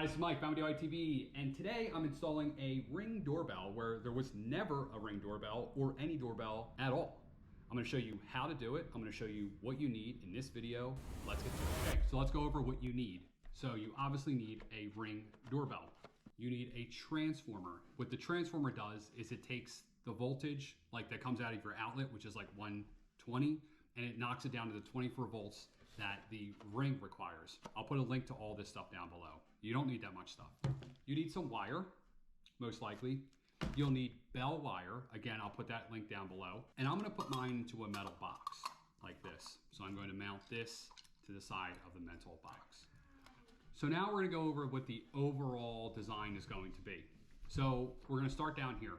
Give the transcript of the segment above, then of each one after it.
Hi, this is Mike, Family TV, and today I'm installing a Ring doorbell where there was never a Ring doorbell or any doorbell at all. I'm going to show you how to do it. I'm going to show you what you need in this video. Let's get to it. Okay, so let's go over what you need. So you obviously need a Ring doorbell. You need a transformer. What the transformer does is it takes the voltage like that comes out of your outlet, which is like 120, and it knocks it down to the 24 volts that the Ring requires. I'll put a link to all this stuff down below. You don't need that much stuff. You need some wire, most likely. You'll need bell wire. Again, I'll put that link down below. And I'm gonna put mine into a metal box like this. So I'm going to mount this to the side of the metal box. So now we're gonna go over what the overall design is going to be. So we're gonna start down here.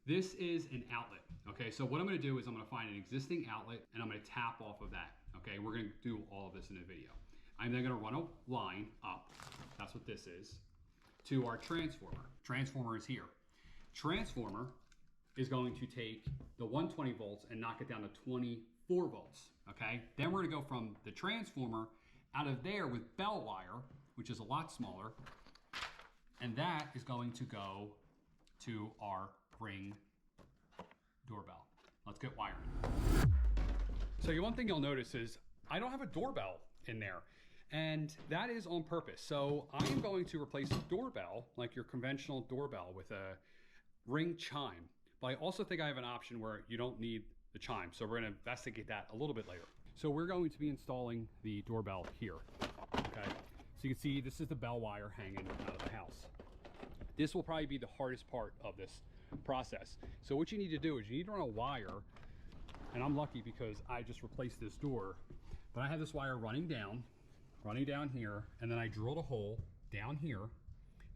This is an outlet, okay? So what I'm gonna do is I'm gonna find an existing outlet and I'm gonna tap off of that, okay? We're gonna do all of this in a video. I'm then gonna run a line up, that's what this is, to our transformer. Transformer is here. Transformer is going to take the 120 volts and knock it down to 24 volts, okay? Then we're gonna go from the transformer out of there with bell wire, which is a lot smaller, and that is going to go to our Ring doorbell. Let's get wiring. So one thing you'll notice is I don't have a doorbell in there, and that is on purpose. So I am going to replace the doorbell, like your conventional doorbell, with a Ring chime. But I also think I have an option where you don't need the chime. So we're gonna investigate that a little bit later. So we're going to be installing the doorbell here, okay? So you can see this is the bell wire hanging out of the house. This will probably be the hardest part of this process. So what you need to do is you need to run a wire, and I'm lucky because I just replaced this door, but I have this wire running down here, and then I drilled a hole down here,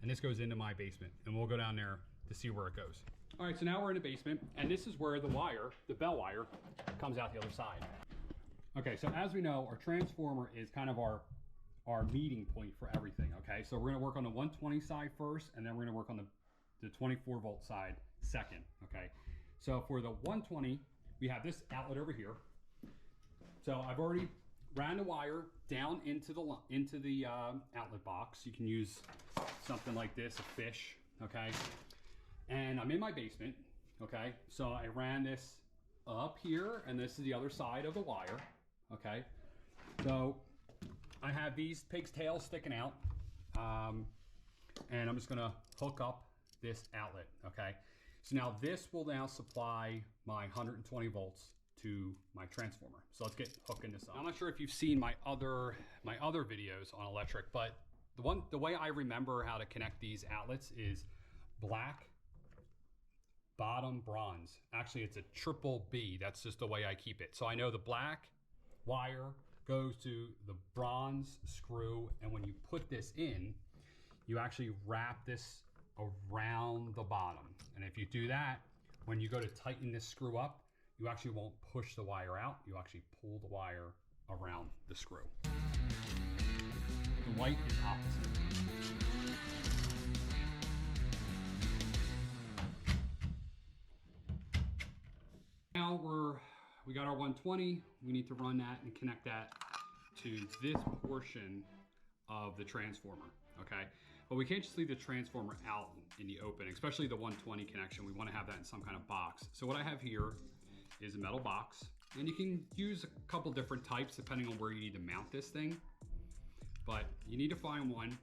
and this goes into my basement, and we'll go down there to see where it goes. All right, so now we're in the basement, and this is where the wire, the bell wire, comes out the other side. Okay, so as we know, our transformer is kind of our meeting point for everything, okay? So we're gonna work on the 120 side first, and then we're gonna work on the 24 volt side second, okay? So for the 120, we have this outlet over here. So I've already ran the wire down into the outlet box. You can use something like this, a fish, okay? And I'm in my basement, okay? So I ran this up here, and this is the other side of the wire, okay? So I have these pig's tails sticking out, and I'm just gonna hook up this outlet, okay? So now this will now supply my 120 volts to my transformer. So let's get hooking this up. I'm not sure if you've seen my other videos on electric, but the way I remember how to connect these outlets is black, bottom, bronze. Actually, it's a triple B. That's just the way I keep it. So I know the black wire goes to the bronze screw, and when you put this in, you actually wrap this around the bottom. And if you do that, when you go to tighten this screw up, you actually won't push the wire out, you actually pull the wire around the screw. The white is opposite. Now we got our 120, we need to run that and connect that to this portion of the transformer, okay? But we can't just leave the transformer out in the open, especially the 120 connection. We wanna have that in some kind of box. So what I have here is a metal box, and you can use a couple different types depending on where you need to mount this thing. But you need to find one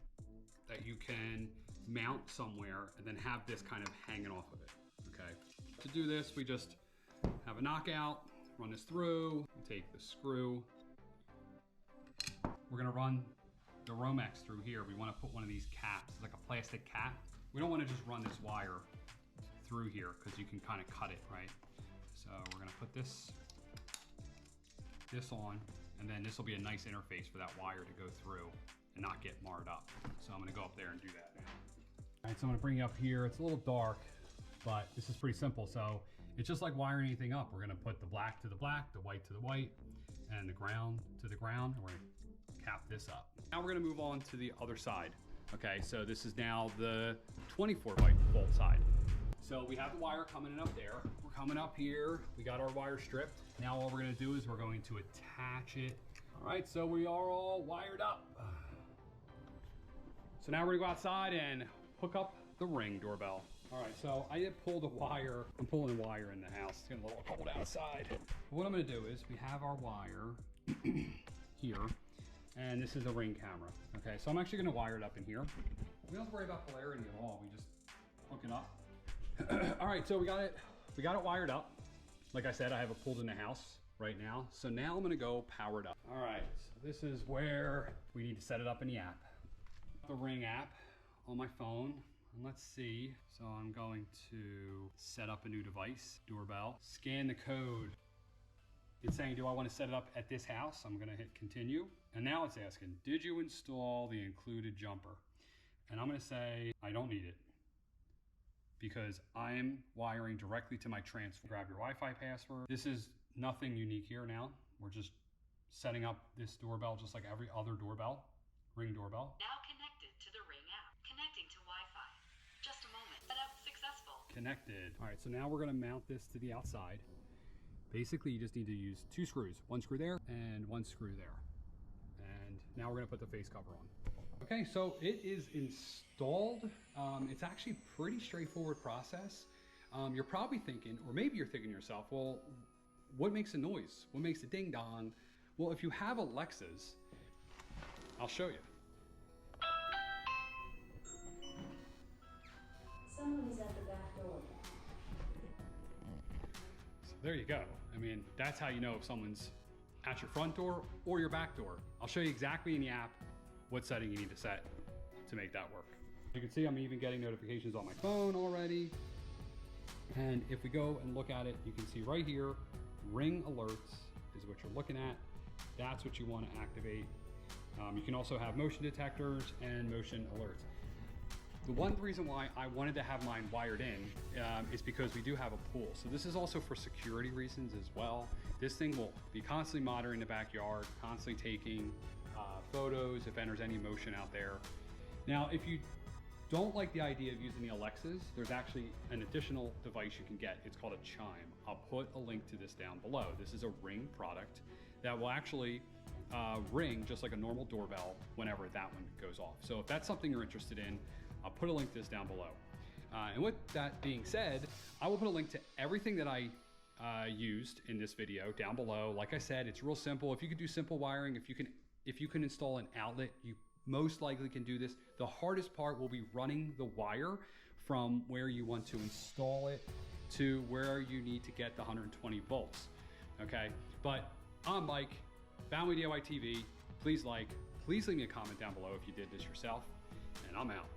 that you can mount somewhere and then have this kind of hanging off of it, okay? To do this, we just have a knockout, run this through, we take the screw. We're gonna run the Romex through here. We wanna put one of these caps, it's like a plastic cap. We don't wanna just run this wire through here because you can kind of cut it, right? So we're gonna put this on, and then this will be a nice interface for that wire to go through and not get marred up. So I'm gonna go up there and do that now. All right, so I'm gonna bring you up here. It's a little dark, but this is pretty simple. So it's just like wiring anything up. We're gonna put the black to the black, the white to the white, and the ground to the ground. We're gonna cap this up. Now we're gonna move on to the other side. Okay, so this is now the 24 volt side. So we have the wire coming in up there. We're coming up here. We got our wire stripped. Now all we're gonna do is we're going to attach it. All right, so we are all wired up. So now we're gonna go outside and hook up the Ring doorbell. All right, so I did pull the wire. I'm pulling the wire in the house. It's getting a little cold outside. But what I'm gonna do is we have our wire here, and this is a Ring camera. Okay, so I'm actually gonna wire it up in here. We don't have to worry about polarity at all. We just hook it up. All right, so we got it wired up. Like I said, I have it pulled in the house right now. So now I'm gonna go power it up. All right, so this is where we need to set it up in the app. The Ring app on my phone. And let's see. So I'm going to set up a new device, doorbell, scan the code. It's saying, do I want to set it up at this house? I'm gonna hit continue. And now it's asking, did you install the included jumper? And I'm gonna say, I don't need it because I'm wiring directly to my transfer. Grab your Wi-Fi password. This is nothing unique here now. We're just setting up this doorbell just like every other doorbell, Ring doorbell. Now connected to the Ring app. Connecting to Wi-Fi. Just a moment. Setup successful. Connected. All right, so now we're gonna mount this to the outside. Basically, you just need to use 2 screws. 1 screw there and 1 screw there. And now we're gonna put the face cover on. Okay, so it is installed. It's actually a pretty straightforward process. You're probably thinking, or maybe you're thinking to yourself, well, what makes a noise? What makes a ding dong? Well, if you have Alexas, I'll show you. Someone is at the back door. So there you go. I mean, that's how you know if someone's at your front door or your back door. I'll show you exactly in the app what setting you need to set to make that work. You can see I'm even getting notifications on my phone already. And if we go and look at it, you can see right here, Ring alerts is what you're looking at. That's what you want to activate. You can also have motion detectors and motion alerts. The one reason why I wanted to have mine wired in is because we do have a pool. So this is also for security reasons as well. This thing will be constantly monitoring the backyard, constantly taking photos if enters any motion out there. Now, if you don't like the idea of using the Alexas, there's actually an additional device you can get. It's called a chime. I'll put a link to this down below. This is a Ring product that will actually ring just like a normal doorbell whenever that one goes off. So if that's something you're interested in, I'll put a link to this down below. And with that being said, I will put a link to everything that I used in this video down below. Like I said, it's real simple. If you could do simple wiring, if you can install an outlet, you most likely can do this. The hardest part will be running the wire from where you want to install it to where you need to get the 120 volts. Okay, but I'm Mike, Family DIY TV. Please leave me a comment down below if you did this yourself, and I'm out.